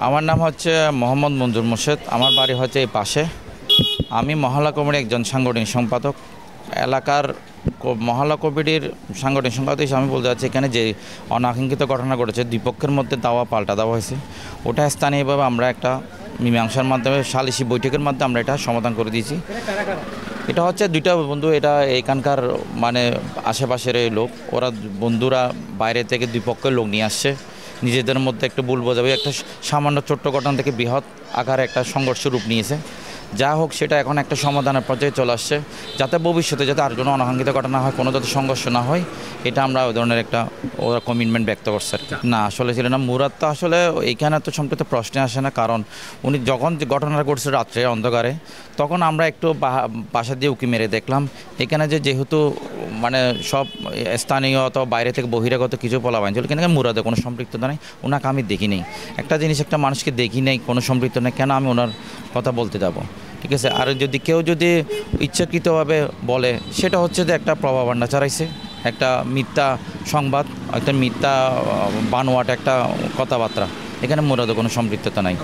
আমার নাম হচ্ছে মোহাম্মদ মঞ্জুর মোর্শেদ। আমার বাড়ি হচ্ছে এই পাশে। আমি মহল্লা কমিটির একজন সাংগঠনিক সম্পাদক। এলাকার মহল্লা কমিটির সাংগঠনিক সম্পাদক হিসেবে আমি বলতে চাচ্ছি, এখানে যে অনাকাঙ্ক্ষিত ঘটনা ঘটেছে, দুই পক্ষের মধ্যে পাল্টা দেওয়া হয়েছে, ওটা স্থানীয়ভাবে আমরা একটা মীমাংসার মাধ্যমে সালিসি বৈঠকের মাধ্যমে আমরা এটা সমাধান করে দিয়েছি। এটা হচ্ছে দুইটা বন্ধু, এটা এখানকার মানে আশেপাশের এই লোক, ওরা বন্ধুরা বাইরে থেকে দুই পক্ষের লোক নিয়ে আসছে, নিজেদের মধ্যে একটু ভুল বোঝাবুঝি, একটা সামান্য ছোট্ট ঘটনা থেকে বৃহৎ আকারে একটা সংঘর্ষ রূপ নিয়েছে। যা হোক, সেটা এখন একটা সমাধানের পর্যায়ে চলে আসছে, যাতে ভবিষ্যতে যাতে আর কোনো অনাকাঙ্ক্ষিত ঘটনা হয়, কোনো যাতে সংঘর্ষ না হয়, এটা আমরা ওই ধরনের একটা ওরা কমিটমেন্ট ব্যক্ত করছে। না, আসলে ছিল না। মুরাদ তো আসলে এইখানে তো সম্পর্কে প্রশ্নে আসে না, কারণ উনি যখন ঘটনাটা ঘটছে রাত্রে অন্ধকারে, তখন আমরা একটু বাসা দিয়ে উঁকি মেরে দেখলাম এখানে যেহেতু মানে সব স্থানীয় অথবা বাইরে থেকে বহিরাগত কিছু পোলাপান ছিল, কিন্তু মুরাদে কোনো সম্পৃক্ততা নেই। ওনাকে আমি দেখি নেই। একটা জিনিস, একটা মানুষকে দেখি নেই, কোনো সম্পৃক্ত নেই, কেন আমি ওনার কথা বলতে যাব? ঠিক আছে। আর কেউ যদি ইচ্ছাকৃতভাবে বলে, সেটা হচ্ছে যে একটা প্রভাবান্ডা চালাইছে, একটা মিথ্যা সংবাদ, একটা মিথ্যা বানোয়াট একটা কথাবার্তা। এখানে মুরাদে কোনো সম্পৃক্ততা নাই।